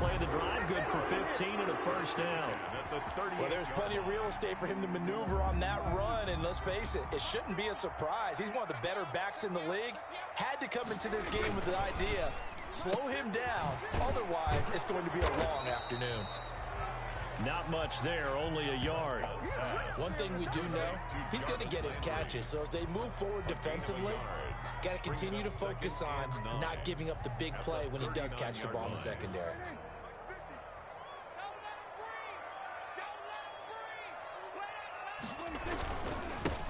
play of the drive, good for 15 and a first down. Well, there's plenty of real estate for him to maneuver on that run, and let's face it, it shouldn't be a surprise. He's one of the better backs in the league. Had to come into this game with the idea, slow him down, otherwise it's going to be a long afternoon. Not much there, only a yard. One thing we do know, he's going to get his catches, so as they move forward defensively, got to continue to focus on not giving up the big play when he does catch the ball in the secondary.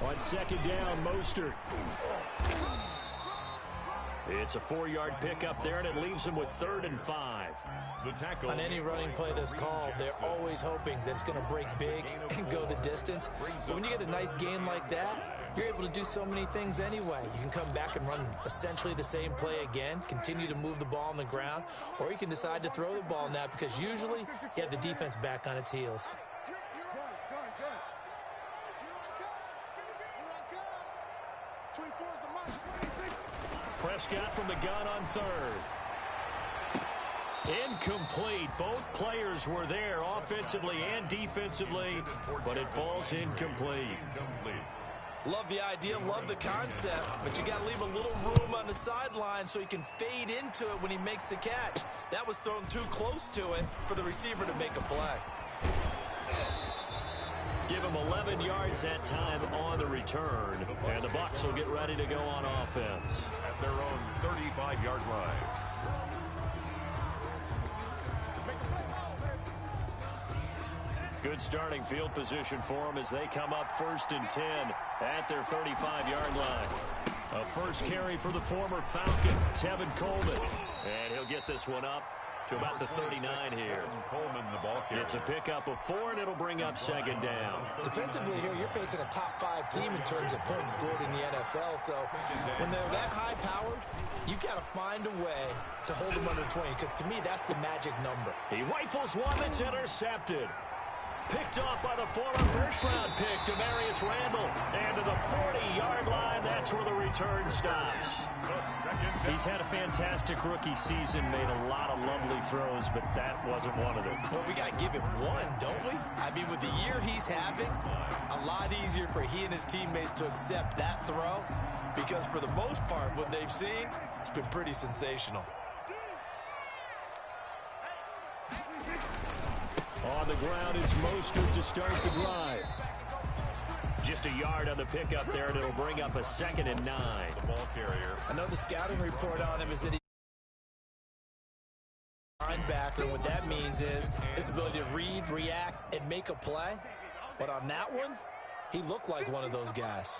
On second down, Mostert. It's a 4-yard pickup there, and it leaves him with 3rd and 5. On any running play that's called, they're always hoping that it's going to break big and go the distance. But when you get a nice game like that, you're able to do so many things anyway. You can come back and run essentially the same play again, continue to move the ball on the ground, or you can decide to throw the ball now because usually you have the defense back on its heels. Prescott from the gun on 3rd. Incomplete. Both players were there offensively and defensively, but it falls incomplete. Love the idea, love the concept, but you got to leave a little room on the sideline so he can fade into it when he makes the catch. That was thrown too close to it for the receiver to make a play. Give him 11 yards that time on the return, and the Bucs will get ready to go on offense. At their own 35-yard line. Good starting field position for them as they come up 1st and 10 at their 35-yard line. A first carry for the former Falcon, Tevin Coleman. And he'll get this one up to about the 39 here. Coleman, the ball carrier. It's a pickup of 4, and it'll bring up 2nd down. Defensively here, you're facing a top 5 team in terms of points scored in the NFL. So when they're that high-powered, you've got to find a way to hold them under 20, because to me, that's the magic number. He rifles one that's intercepted. Picked off by the former first-round pick, Demarius Randall. And to the 40-yard line, that's where the return stops. He's had a fantastic rookie season, made a lot of lovely throws, but that wasn't one of them. Well, we got to give him one, don't we? I mean, with the year he's having, a lot easier for he and his teammates to accept that throw, because for the most part, what they've seen, it's been pretty sensational. On the ground, it's Mostert to start the drive. Just a yard on the pickup there, and it'll bring up a 2nd and 9. The ball carrier. I know the scouting report on him is that he's a linebacker. What that means is his ability to read, react, and make a play. But on that one, he looked like one of those guys.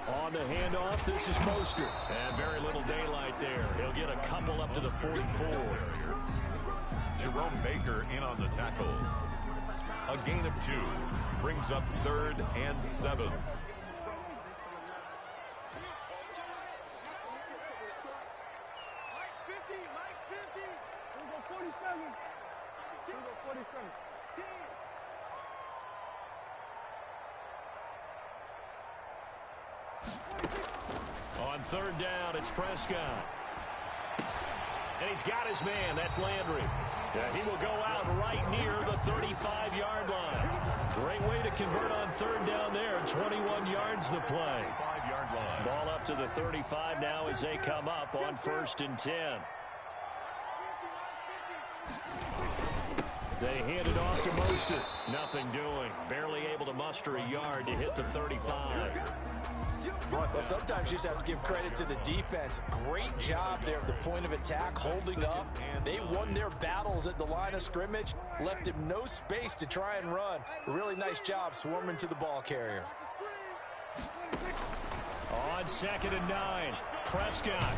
On the handoff, this is Mostert. And very little daylight there. He'll get a couple up to the 44. Jerome Baker in on the tackle. A gain of 2 brings up 3rd and 7. Mike's 50. Mike's 50. We'll go 47. We'll go 47. On 3rd down, it's Prescott. And he's got his man. That's Landry. Yeah, he will go out right near the 35-yard line. Great way to convert on 3rd down there. 21 yards the play. 5-yard line. Ball up to the 35 now as they come up on 1st and 10. They hand it off to Mostert. Nothing doing. Barely able to muster a yard to hit the 35. Well, sometimes you just have to give credit to the defense. Great job there at the point of attack, holding up. They won their battles at the line of scrimmage, left him no space to try and run. Really nice job swarming to the ball carrier. On 2nd and 9, Prescott.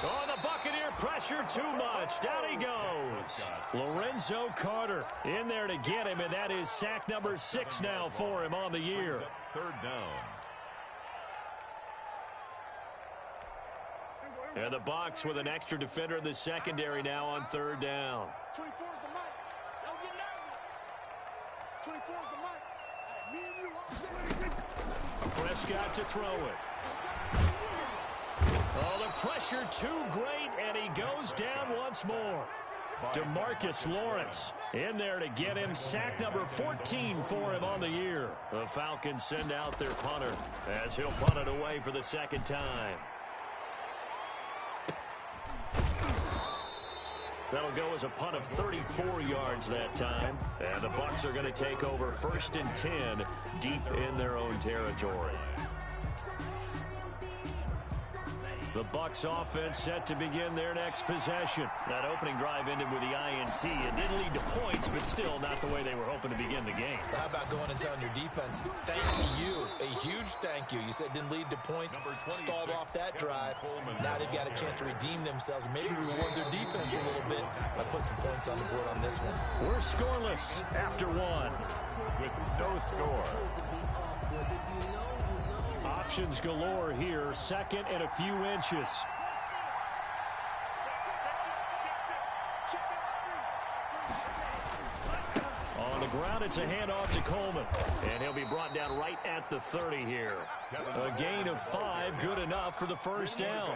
Oh, the Buccaneer pressure too much. Down he goes. Lorenzo Carter in there to get him, and that is sack number 6 now for him on the year. 3rd down. And the Bucs with an extra defender in the secondary now on 3rd down. 24's the mic. Don't get nervous. 24's the mic. Me and you all day. Prescott to throw it. Oh, the pressure too great, And he goes down once more. DeMarcus Lawrence in there to get him. Sack number 14 for him on the year. The Falcons send out their punter as he'll punt it away for the second time. That'll go as a punt of 34 yards that time. And the Bucs are going to take over 1st and 10 deep in their own territory. The Bucs offense set to begin their next possession. That opening drive ended with the INT. It didn't lead to points, but still not the way they were hoping to begin the game. How about going and telling your defense, thank you, a huge thank you. You said it didn't lead to points, stalled off that drive. Now they've got a chance to redeem themselves and maybe reward their defense a little bit by putting some points on the board on this one. We're scoreless after one. With no score. Options galore here. Second and a few inches. On the ground, it's a handoff to Coleman. And he'll be brought down right at the 30 here. A gain of 5, good enough for the first down.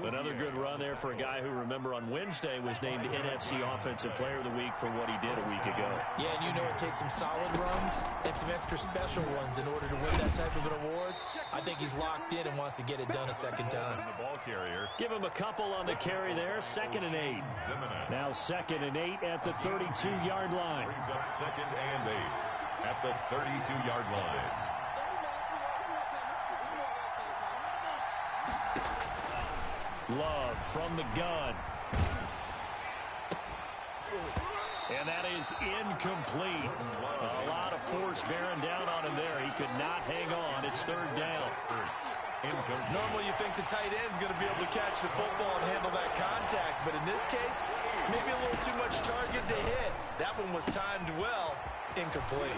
Another good run there for a guy who, remember, on Wednesday was named NFC Offensive Player of the Week for what he did a week ago. Yeah, and you know it takes some solid runs and some extra special ones in order to win that type of an award. I think he's locked in and wants to get it done a second time. The ball carrier. Give him a couple on the carry there. 2nd and 8. Now 2nd and 8 at the 32-yard line. Brings up 2nd and 8 at the 32-yard line. Love from the gun. And that is incomplete. A lot of force bearing down on him there. He could not hang on. It's 3rd down. Normally you think the tight end's going to be able to catch the football and handle that contact, but in this case, maybe a little too much target to hit. That one was timed well. Incomplete.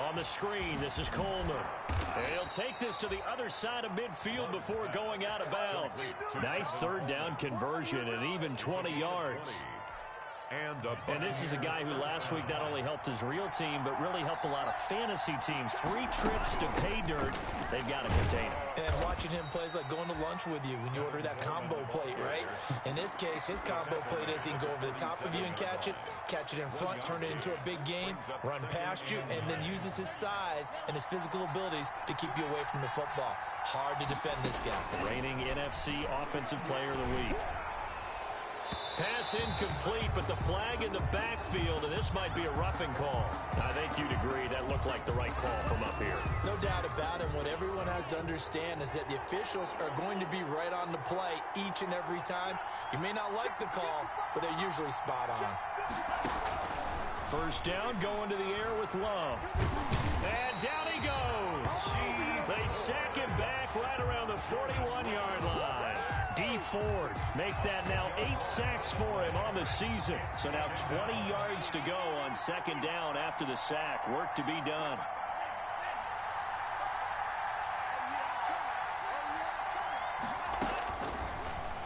On the screen, this is Coleman. And he'll take this to the other side of midfield before going out of bounds. Nice 3rd down conversion and even 20 yards. And this is a guy who last week not only helped his real team, but really helped a lot of fantasy teams. 3 trips to pay dirt. They've got to contain him. And watching him play is like going to lunch with you when you order that combo plate, right? In this case, his combo plate is he can go over the top of you and catch it in front, turn it into a big gain, run past you, and then uses his size and his physical abilities to keep you away from the football. Hard to defend this guy. Reigning NFC Offensive Player of the Week. Pass incomplete, but the flag in the backfield, and this might be a roughing call. I think you'd agree that looked like the right call from up here. No doubt about it. What everyone has to understand is that the officials are going to be right on the play each and every time. You may not like the call, but they're usually spot on. 1st down, going to the air with Love. And down he goes. They sack him back right around the 41-yard line. D. Ford make that now 8 sacks for him on the season. So now 20 yards to go on 2nd down after the sack. Work to be done.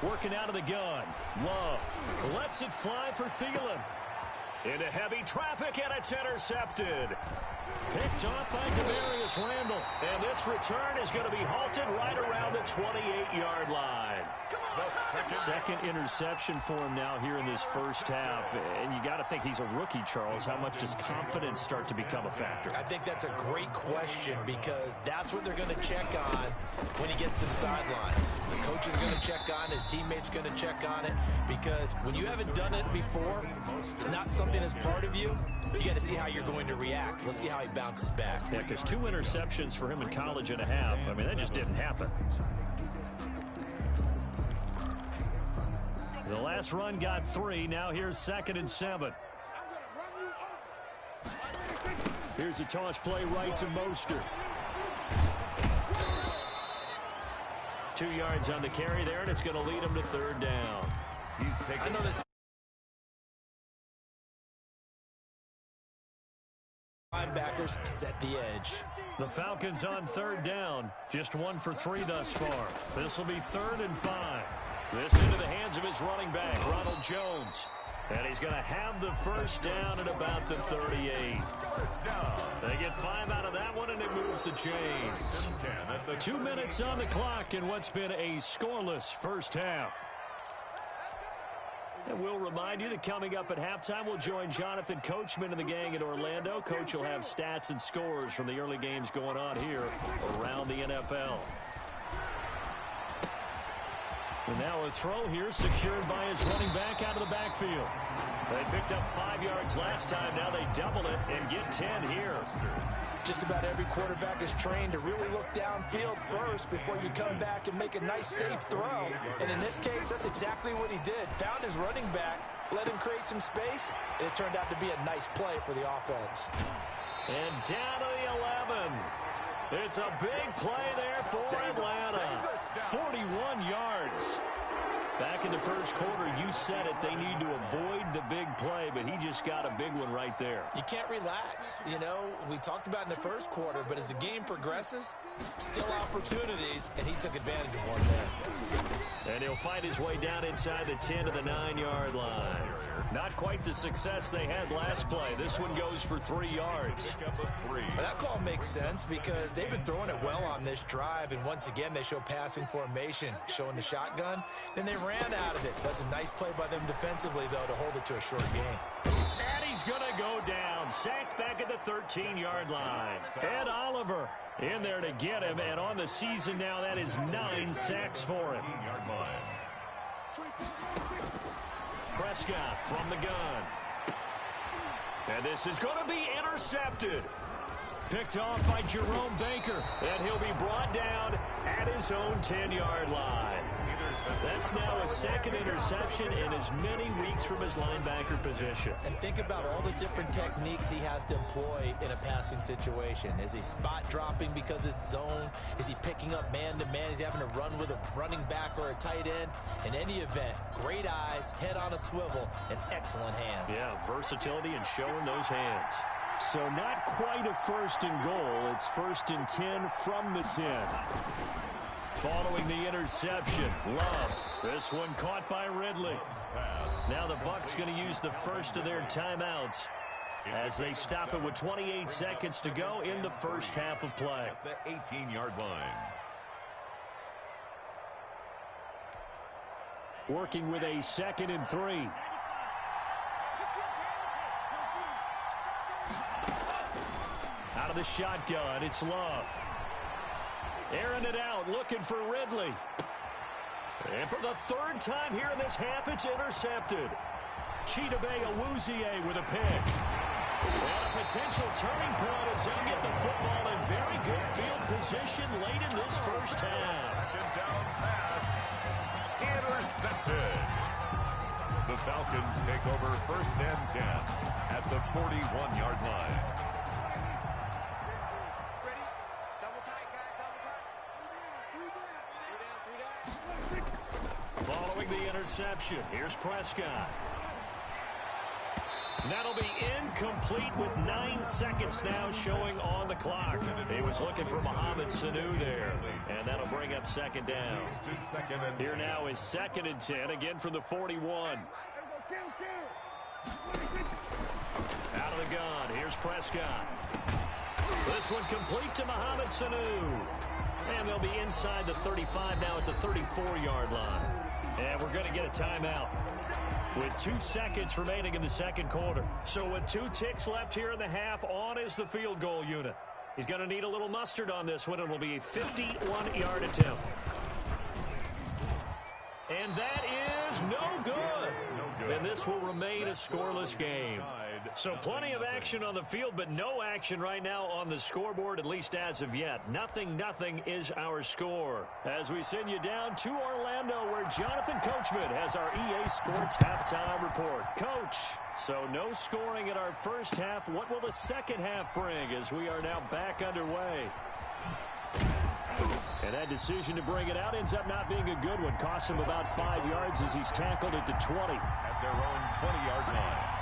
Working out of the gun. Love lets it fly for Thielen. Into heavy traffic, and it's intercepted. Picked off by Demarius Randall. And this return is going to be halted right around the 28-yard line. Second interception for him now here in this first half. And you got to think he's a rookie, Charles. How much does confidence start to become a factor? I think that's a great question because that's what they're going to check on when he gets to the sidelines. The coach is going to check on, his teammates going to check on it, because when you haven't done it before, it's not something that's part of you. You got to see how you're going to react. Let's see how he bounces back. Yeah, because 2 interceptions for him in college and a half. I mean, that just didn't happen. The last run got 3. Now here's 2nd and 7. Here's a toss play right to Mostert. 2 yards on the carry there, and it's going to lead him to 3rd down. He's taking. I know this. Linebackers set the edge. The Falcons on 3rd down. Just 1 for 3 thus far. This will be 3rd and 5. This into the hands of his running back, Ronald Jones. And he's going to have the 1st down at about the 38. They get 5 out of that one, and it moves the chains. 2 minutes on the clock in what's been a scoreless first half. And we'll remind you that coming up at halftime, we'll join Jonathan Coachman and the gang in Orlando. Coach will have stats and scores from the early games going on here around the NFL. And now a throw here secured by his running back out of the backfield. They picked up 5 yards last time. Now they double it and get 10 here. Just about every quarterback is trained to really look downfield first before you come back and make a nice, safe throw. And in this case, that's exactly what he did. Found his running back, let him create some space, and it turned out to be a nice play for the offense. And down to the 11. It's a big play there for Atlanta. 41 yards. Back in the first quarter, you said it, they need to avoid the big play, but he just got a big one right there. You can't relax. You know, we talked about in the first quarter, but as the game progresses, still opportunities, and he took advantage of one there. And he'll fight his way down inside the 10 to the 9-yard line. Not quite the success they had last play. This one goes for 3 yards. But that call makes sense because they've been throwing it well on this drive, and once again, they show passing formation, showing the shotgun. Then they ran out of it. That's a nice play by them defensively, though, to hold it to a short game. And he's going to go down. Sacked back at the 13-yard line. Ed Oliver in there to get him, and on the season now, that is 9 sacks for him. Prescott from the gun. And this is going to be intercepted. Picked off by Jerome Baker. And he'll be brought down at his own 10-yard line. That's now a second interception in as many weeks from his linebacker position. And think about all the different techniques he has to employ in a passing situation. Is he spot dropping because it's zone? Is he picking up man-to-man? Is he having to run with a running back or a tight end? In any event, great eyes, head on a swivel, and excellent hands. Yeah, versatility and showing those hands. So not quite a first and goal. It's 1st and 10 from the 10. Following the interception, Love. This one caught by Ridley. Now the Bucs going to use the first of their timeouts as they stop it with 28 seconds to go in the first half of play. At the 18-yard line. Working with a 2nd and 3. Out of the shotgun, it's Love. Airing it out, looking for Ridley. And for the 3rd time here in this half, it's intercepted. Chidobe Awuzie with a pick. And a potential turning point as he'll get the football in very good field position late in this first half. Second down pass. Intercepted. The Falcons take over 1st and 10 at the 41-yard line. Following the interception, here's Prescott. That'll be incomplete with 9 seconds now showing on the clock. He was looking for Mohamed Sanu there, and that'll bring up 2nd down. Here now is 2nd and 10, again from the 41. Out of the gun, here's Prescott. This one complete to Mohamed Sanu. And they'll be inside the 35 now at the 34-yard line. And we're going to get a timeout with 2 seconds remaining in the second quarter. So with 2 ticks left here in the half, on is the field goal unit. He's going to need a little mustard on this one. It'll be a 51-yard attempt. And that is no good. And this will remain a scoreless game. So plenty of action on the field, but no action right now on the scoreboard, at least as of yet. 0-0 is our score. As we send you down to Orlando, where Jonathan Coachman has our EA Sports halftime report. Coach, so no scoring in our first half. What will the second half bring as we are now back underway? And that decision to bring it out ends up not being a good one. Costs him about 5 yards as he's tackled at the 20. At their own 20-yard line.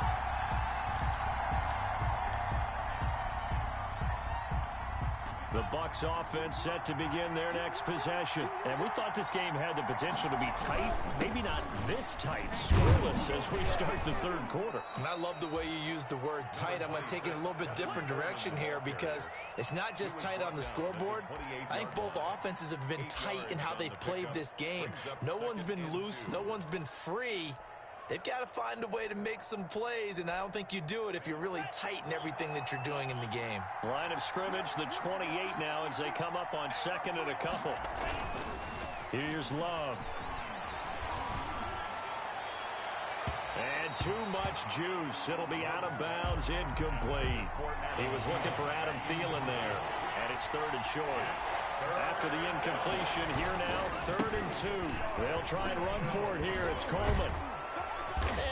The Bucs offense set to begin their next possession. And we thought this game had the potential to be tight. Maybe not this tight. Scoreless as we start the third quarter. And I love the way you use the word tight. I'm going to take it a little bit different direction here because it's not just tight on the scoreboard. I think both offenses have been tight in how they've played this game. No one's been loose. No one's been free. They've got to find a way to make some plays, and I don't think you do it if you're really tight in everything that you're doing in the game. Line of scrimmage, the 28 now as they come up on second and a couple. Here's Love. And too much juice. It'll be out of bounds, incomplete. He was looking for Adam Thielen there, and it's 3rd and short. After the incompletion, here now, 3rd and 2. They'll try and run for it here. It's Coleman.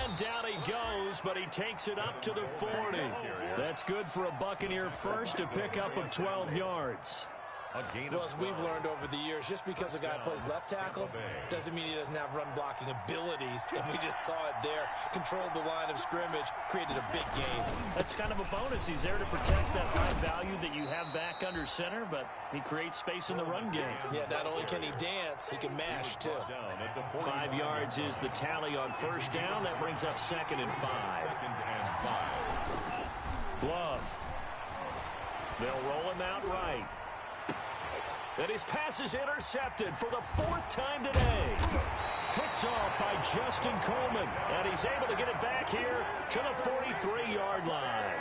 And down he goes, but he takes it up to the 40. That's good for a Buccaneer first, a pickup of 12 yards. Well, as we've learned over the years, just because a guy plays left tackle doesn't mean he doesn't have run-blocking abilities, and we just saw it there. Controlled the line of scrimmage, created a big gain. That's kind of a bonus. He's there to protect that high value that you have back under center, but he creates space in the run game. Yeah, not only can he dance, he can mash, too. 5 yards is the tally on first down. That brings up 2nd and 5. Love. They'll roll him out right. And his pass is intercepted for the 4th time today. Picked off by Justin Coleman. And he's able to get it back here to the 43-yard line.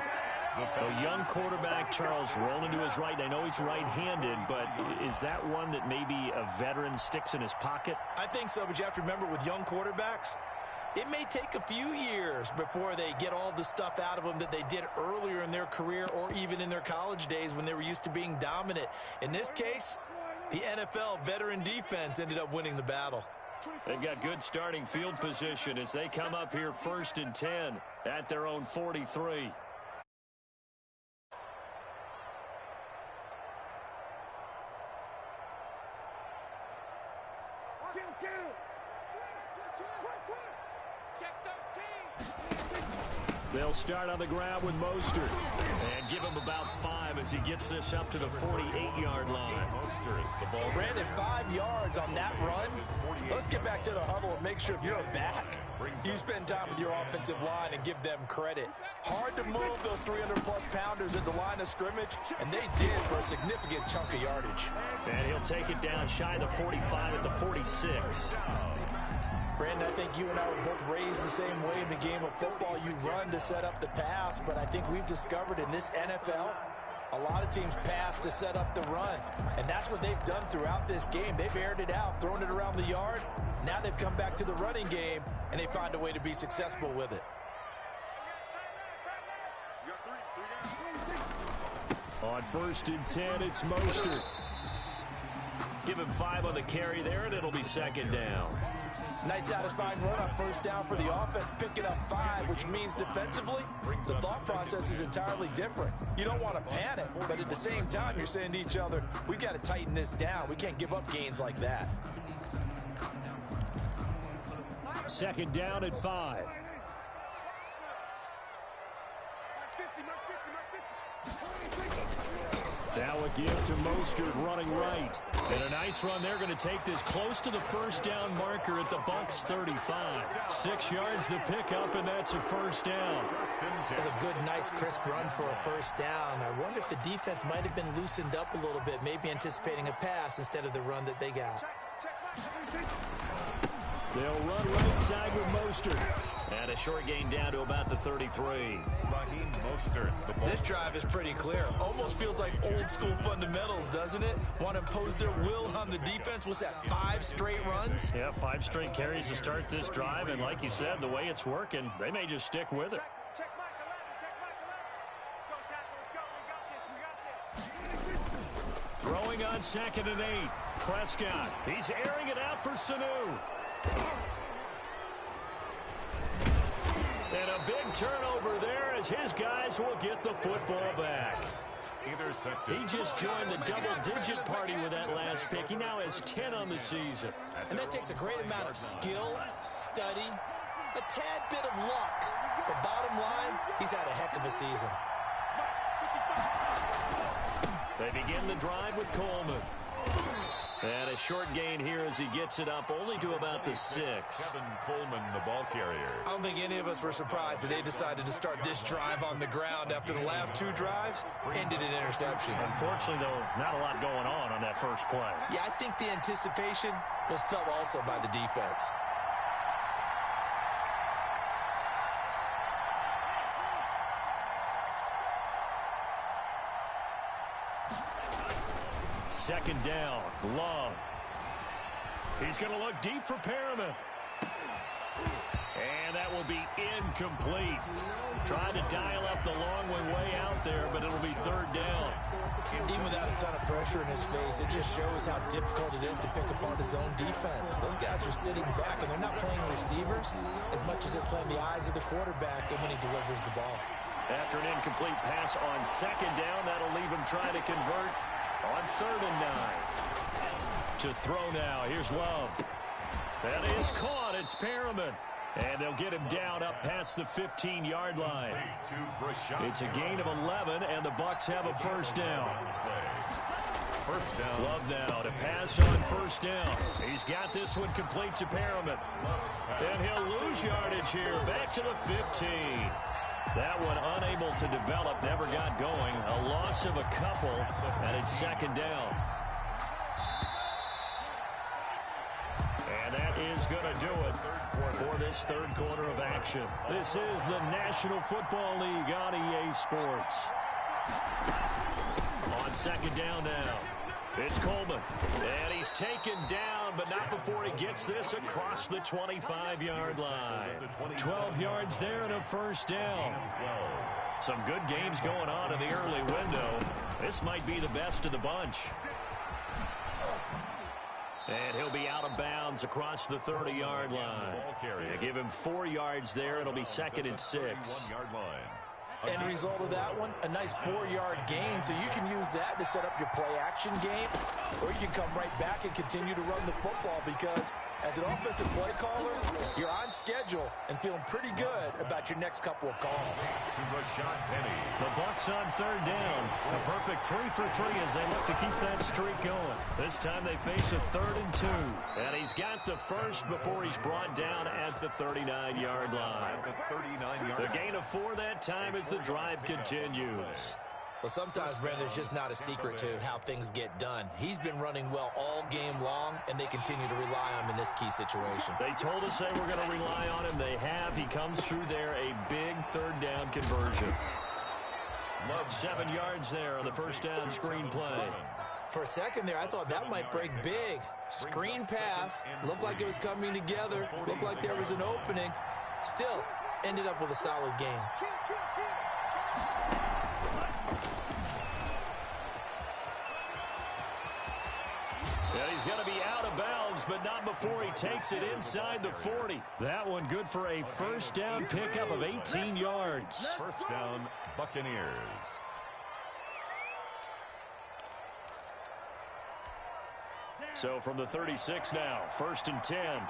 A young quarterback, Charles, rolling to his right. I know he's right-handed, but is that one that maybe a veteran sticks in his pocket? I think so, but you have to remember with young quarterbacks, it may take a few years before they get all the stuff out of them that they did earlier in their career or even in their college days when they were used to being dominant. In this case, the NFL veteran defense ended up winning the battle. They've got good starting field position as they come up here 1st and 10 at their own 43. They'll start on the ground with Mostert and give him about 5 as he gets this up to the 48-yard line. Brandon, 5 yards on that run. Let's get back to the huddle and make sure if you're a back, you spend time with your offensive line and give them credit. Hard to move those 300-plus pounders at the line of scrimmage, and they did for a significant chunk of yardage. And he'll take it down shy of the 45 at the 46. Brandon, I think you and I were both raised the same way in the game of football. You run to set up the pass, but I think we've discovered in this NFL, a lot of teams pass to set up the run, and that's what they've done throughout this game. They've aired it out, thrown it around the yard. Now they've come back to the running game, and they find a way to be successful with it. On 1st and 10, it's Mostert. Give him 5 on the carry there, and it'll be 2nd down. Nice satisfying run on 1st down for the offense, picking up 5, which means defensively, the thought process is entirely different. You don't want to panic, but at the same time, you're saying to each other, we've got to tighten this down. We can't give up gains like that. 2nd down at 5. Now a give to Mostert running right. And a nice run. They're going to take this close to the 1st down marker at the Bucs 35. 6 yards the pickup, and that's a 1st down. That's a good, nice, crisp run for a 1st down. I wonder if the defense might have been loosened up a little bit, maybe anticipating a pass instead of the run that they got. They'll run right side with Mostert. And a short gain down to about the 33. This drive is pretty clear. Almost feels like old school fundamentals, doesn't it? Want to impose their will on the defense. What's that, 5 straight runs? Yeah, 5 straight carries to start this drive. And like you said, the way it's working, they may just stick with it. Throwing on 2nd and 8. Prescott. He's airing it out for Sanu. And a big turnover there as his guys will get the football back. He just joined the double-digit party with that last pick. He now has 10 on the season. And that takes a great amount of skill, study, a tad bit of luck. But bottom line, he's had a heck of a season. They begin the drive with Coleman. And a short gain here as he gets it up only to about the 6. Kevin Coleman, the ball carrier. I don't think any of us were surprised that they decided to start this drive on the ground after the last 2 drives ended in interceptions. Unfortunately, though, not a lot going on that first play. Yeah, I think the anticipation was felt also by the defense. second down. Love. He's going to look deep for Perriman. And that will be incomplete. Trying to dial up the long way out there, but it'll be third down. Even without a ton of pressure in his face, it just shows how difficult it is to pick apart his own defense. Those guys are sitting back, and they're not playing receivers as much as they're playing the eyes of the quarterback and when he delivers the ball. After an incomplete pass on second down, that'll leave him trying to convert on 3rd and 9. To throw now. Here's Love. That is caught. It's Perriman. And they'll get him down up past the 15-yard line. It's a gain of 11, and the Bucs have a first down. Love now to pass on first down. He's got this one complete to Perriman. And he'll lose yardage here. Back to the 15. That one unable to develop, never got going. A loss of a couple, and it's second down. And that is going to do it for this third quarter of action. This is the National Football League on EA Sports. On second down now, it's Coleman. And he's taken down, but not before he gets this across the 25-yard line. 12 yards there and a first down. Some good games going on in the early window. This might be the best of the bunch. And he'll be out of bounds across the 30-yard line. They give him 4 yards there. It'll be 2nd and 6. End result of that one, a nice 4-yard gain, so you can use that to set up your play-action game, or you can come right back and continue to run the football because as an offensive play caller, you're on schedule and feeling pretty good about your next couple of calls. The Bucs on 3rd down. A perfect 3 for 3 as they look to keep that streak going. This time they face a 3rd and 2. And he's got the first before he's brought down at the 39-yard line. The gain of 4 that time as the drive continues. Well, sometimes, Brandon, there's just not a secret to how things get done. He's been running well all game long, and they continue to rely on him in this key situation. They told us they were going to rely on him. They have. He comes through there, a big 3rd down conversion. 7 yards there on the first down screen play. For a second there, I thought that might break big. Screen pass. Looked like it was coming together. Looked like there was an opening. Still, ended up with a solid game. And he's going to be out of bounds, but not before he takes it inside the 40. That one good for a first down pickup of 18 yards. First down, Buccaneers. So from the 36 now, 1st and 10.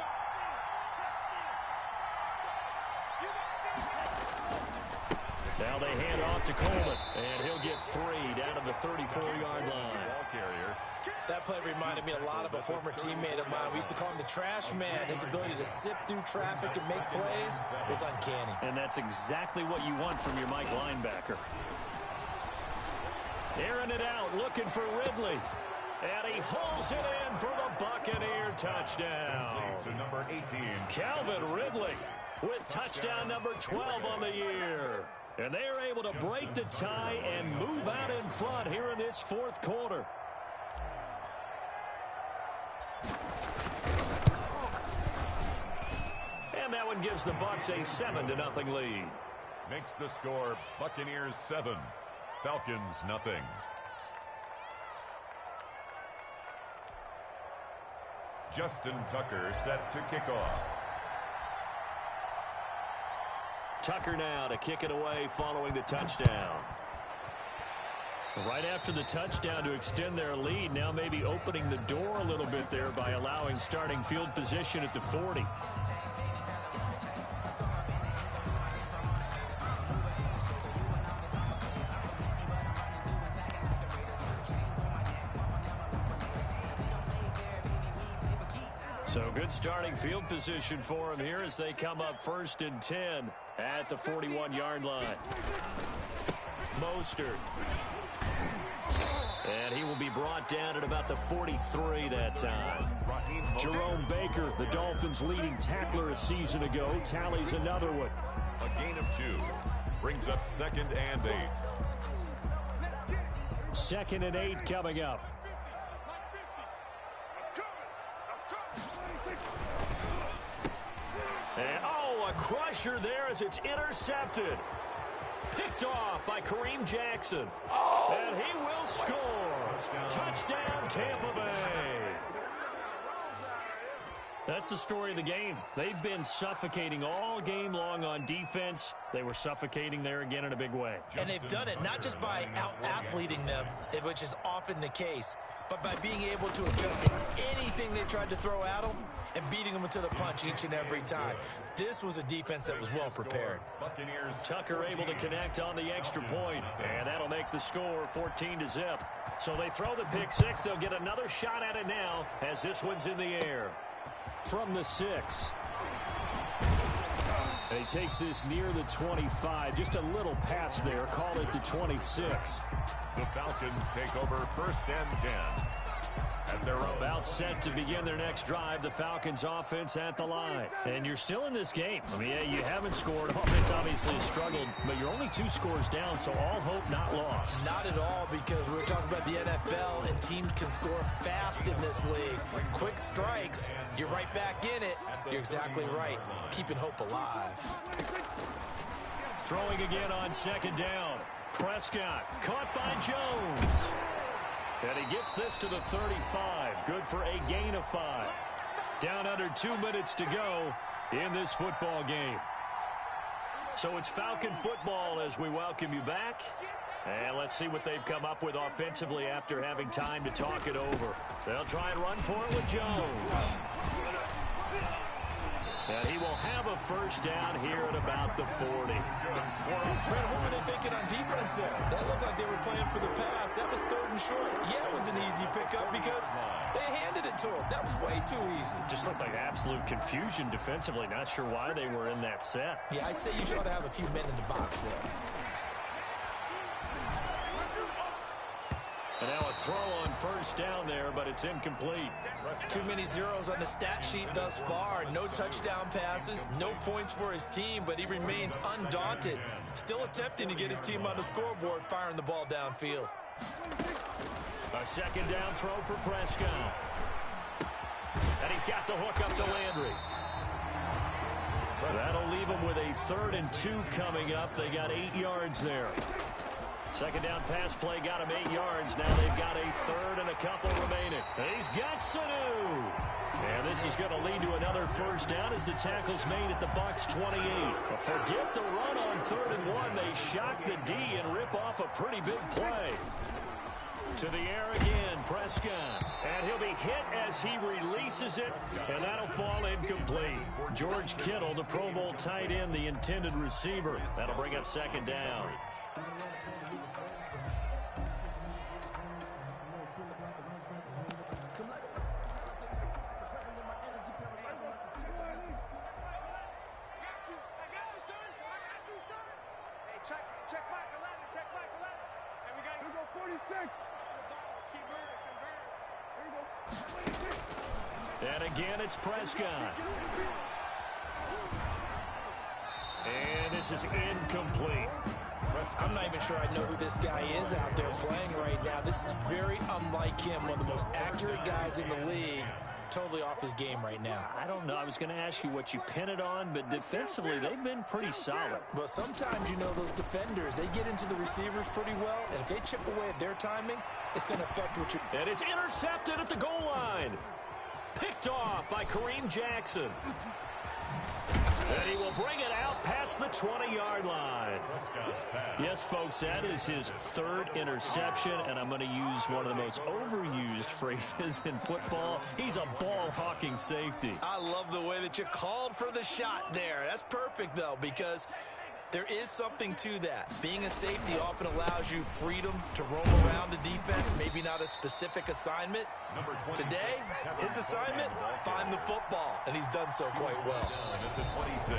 Now they hand off to Coleman, and he'll get 3 down to the 34-yard line. That play reminded me a lot of a former teammate of mine. We used to call him the trash man. His ability to sift through traffic and make plays was uncanny. And that's exactly what you want from your Mike linebacker. Airing it out, looking for Ridley. And he hauls it in for the Buccaneer touchdown. To number 18. Calvin Ridley with touchdown number 12 on the year. And they are able to break the tie and move out in front here in this 4th quarter. And that one gives the Bucs a 7-0 lead. Makes the score Buccaneers 7, Falcons nothing. Justin Tucker set to kick off. Tucker now to kick it away following the touchdown. Right after the touchdown to extend their lead, now maybe opening the door a little bit there by allowing starting field position at the 40. So good starting field position for him here as they come up 1st and 10 at the 41-yard line. Mostert. And he will be brought down at about the 43 that time. Jerome Baker, the Dolphins' leading tackler a season ago, tallies another one. A gain of 2 brings up 2nd and 8. 2nd and 8 coming up. And, oh, a crusher there as it's intercepted. Picked off by Kareem Jackson. And he will score. Touchdown, Tampa Bay. That's the story of the game. They've been suffocating all game long on defense. They were suffocating there again in a big way. And they've done it not just by out-athleting them, which is often the case, but by being able to adjust to anything they tried to throw at them and beating them into the punch each and every time. This was a defense that was well prepared. Tucker able to connect on the extra point, and that'll make the score 14-0. So they throw the pick six. They'll get another shot at it now as this one's in the air. From the 6. And he takes this near the 25. Just a little pass there. Call it the 26. The Falcons take over 1st and 10. As they're about set to begin their next drive, the Falcons offense at the line. And you're still in this game. I mean, yeah, you haven't scored. Offense obviously has struggled, but you're only 2 scores down, so all hope not lost. Not at all, because we're talking about the NFL, and teams can score fast in this league. Quick strikes, you're right back in it. You're exactly right. Keeping hope alive. Throwing again on 2nd down. Prescott caught by Jones. And he gets this to the 35. Good for a gain of 5. Down under 2 minutes to go in this football game. So it's Falcon football as we welcome you back. And let's see what they've come up with offensively after having time to talk it over. They'll try and run for it with Jones. And he will have a 1st down here at about the 40. Brad, what were they thinking on defense there? That looked like they were playing for the pass. That was 3rd and short. Yeah, it was an easy pickup because they handed it to him. That was way too easy. Just looked like absolute confusion defensively. Not sure why they were in that set. Yeah, I'd say you ought to have a few men in the box there. And now a throw on 1st down there, but it's incomplete. Too many zeros on the stat sheet thus far. No touchdown passes, no points for his team, but he remains undaunted. Still attempting to get his team on the scoreboard, firing the ball downfield. A 2nd down throw for Prescott. And he's got the hook up to Landry. That'll leave him with a 3rd and 2 coming up. They got 8 yards there. 2nd down pass play got him 8 yards. Now they've got a 3rd and a couple remaining. He's got Sanu. And this is going to lead to another 1st down as the tackle's made at the Bucs 28. But forget the run on 3rd and 1. They shock the D and rip off a pretty big play. To the air again, Prescott. And he'll be hit as he releases it, and that'll fall incomplete. George Kittle, the Pro Bowl tight end, the intended receiver. That'll bring up 2nd down. And again, it's Prescott. And this is incomplete. I'm not even sure I know who this guy is out there playing right now. This is very unlike him, one of the most accurate guys in the league. Totally off his game right now. I don't know. I was going to ask you what you pin it on, but defensively, they've been pretty solid. Well, sometimes, you know, those defenders, they get into the receivers pretty well, and if they chip away at their timing, it's going to affect what you... And it's intercepted at the goal line. Picked off by Kareem Jackson. And he will bring it out past the 20-yard line. Yes, folks, that is his 3rd interception, and I'm going to use one of the most overused phrases in football. He's a ball-hawking safety. I love the way that you called for the shot there. That's perfect, though, because there is something to that. Being a safety often allows you freedom to roam around the defense, maybe not a specific assignment. Today, his assignment, find the football, and he's done so quite well. At the 26.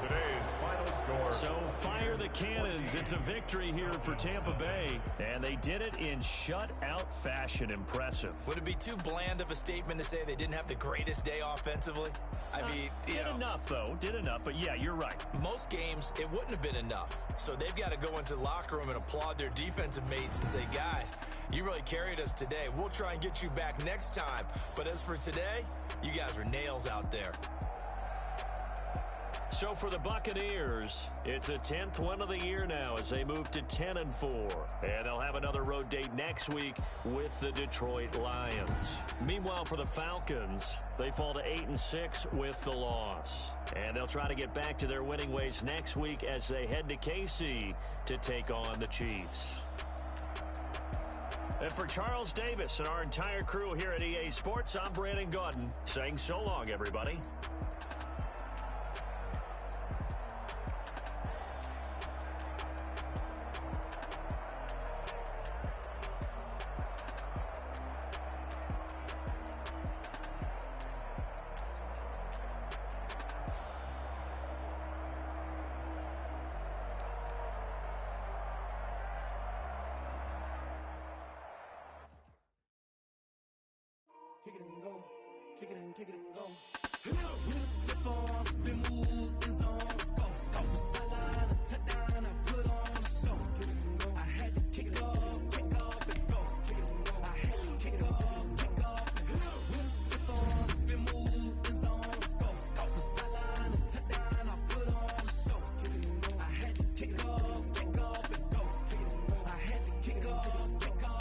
To today's final score. So fire the cannons. It's a victory here for Tampa Bay. And they did it in shutout fashion. Impressive. Would it be too bland of a statement to say they didn't have the greatest day offensively? I mean, did enough, though. Did enough. But, yeah, you're right. Most games, it wouldn't have been enough. So they've got to go into the locker room and applaud their defensive mates and say, guys, you really carried us today. We'll try and get you back next time. But as for today, you guys were nails out there. So for the Buccaneers, it's a 10th win of the year now as they move to 10-4. And they'll have another road date next week with the Detroit Lions. Meanwhile, for the Falcons, they fall to 8-6 with the loss. And they'll try to get back to their winning ways next week as they head to KC to take on the Chiefs. And for Charles Davis and our entire crew here at EA Sports, I'm Brandon Gaudin saying so long, everybody. Kick it and go, kick it and go. With a stiff arm, spin move, in zone, go. Off the sideline, a touchdown, I put on a show. Kick it and go. I had to kick off and go. Kick it and go. I had to kick off and go. With a stiff arm, spin move, in zone, go. Off the sideline, a touchdown, I put on a show. Kick it and go. I had to kick off and go. Kick it and go. I had to kick off and go.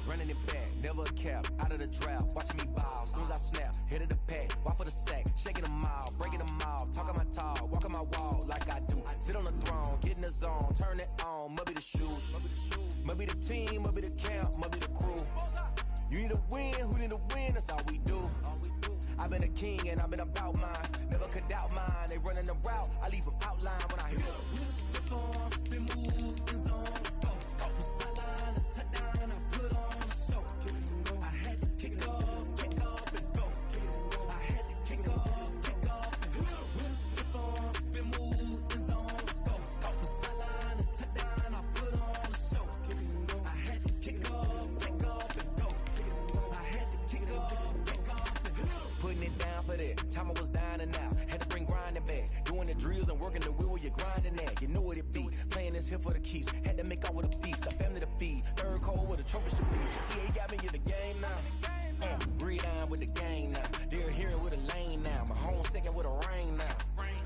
Running it back, never a cap, out of the draft. Watching me ball, soon as I snap, hit of the pack, walk for the sack, shaking them all, breaking them all, talking my talk, walking my wall like I do. Sit on the throne, get in the zone, turn it on, must be the shoes, must be the team, must be the camp, must be the crew. You need to win, who need to win, that's all we do. I've been a king and I've been about mine, never could doubt mine. They running the route, I leave them outline when I hit them. With a stiff on, spin move, in zone, go. Off the sideline, a touchdown, I put on a show. I had to kick off and go. I had to kick off and go. With a stiff on, spin move, in zone, go. Off the sideline, a touchdown, I put on a show. I had to kick off and go. I had to kick off and go. Putting it down for that, time I was down and out. Had to bring grinding back, doing the drills and working the wheel where you're grinding at. You know what it be, playing this here for the keeps. Had to make out with a feast, a family to feed. Third cold where the trophy should be. EA got me in the game now. Breathe down with the game now. They're here with a lane now. My home second with a rain now.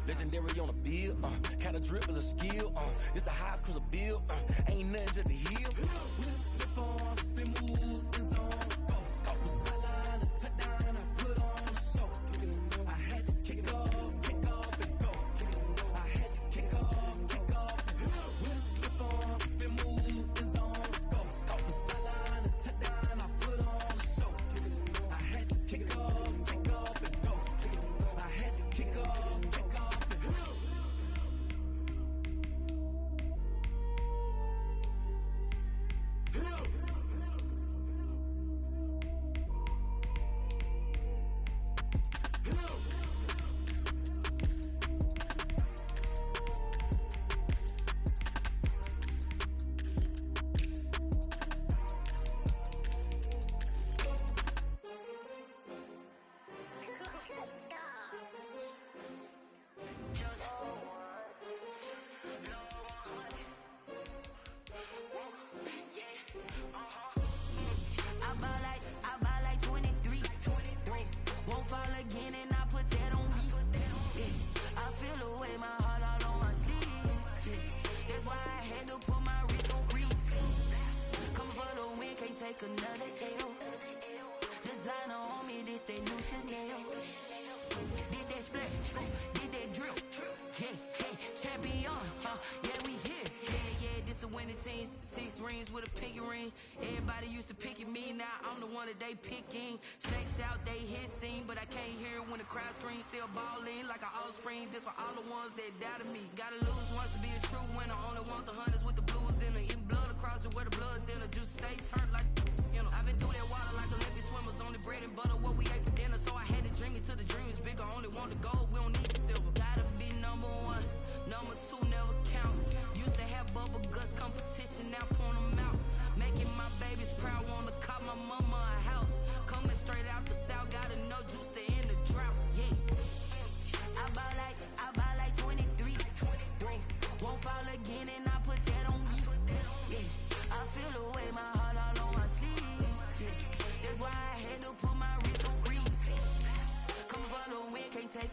Legendary on the field, kind of drip is a skill. It's the highest cruiser bill, ain't nothing just the heel. With a stiff arm, spin move, in zone, go. Off the sideline, a touchdown, I put on a show. I had to kick off and go. I had to kick off and go. With a stiff arm, spin move, in zone, go. Off the sideline, a touchdown, I put on a show. I had to kick off and go. I had to kick off and go. I buy like 23. Won't fall again and I put that on me. Yeah. I feel the way, my heart all on my sleeve. Yeah. That's why I had to put my wrist on freeze. Coming for the win, can't take another L. Designer on me, this that new Chanel. Did that splash, did that drip. Yeah, champion, yeah, we here. Yeah, this the winning team. 6 rings with a pinky ring. Everybody used to pick at me, now I'm the one that they picking. Snakes out, they hit scene, but I can't hear it when the crowd screams. Still balling like an offspring. This for all the ones that doubted me. Gotta lose once to be a true winner. Only want the hunters with the blues in it. Eating blood across it where the blood thinner. Just stay turned like, you know. I've been through that water like Olympic swimmers. Only bread and butter, what we ate for dinner. So I had to dream it till the dream is bigger. Only want the gold, we don't need the silver. Gotta be number one.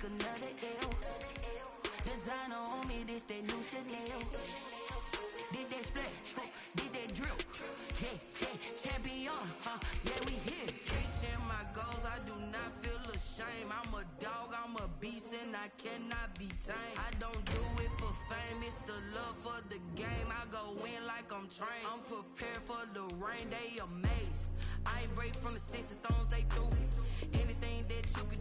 take another L. Designer on me, this that new Chanel. Did that split, did that drip. Yeah, yeah, champion, yeah, we here. Reaching my goals, I do not feel ashamed. I'm a dog, I'm a beast, and I cannot be tamed. I don't do it for fame, it's the love for the game. I go in like I'm trained. I'm prepared for the rain, they amazed. I ain't break from the sticks and stones they threw. Anything that you could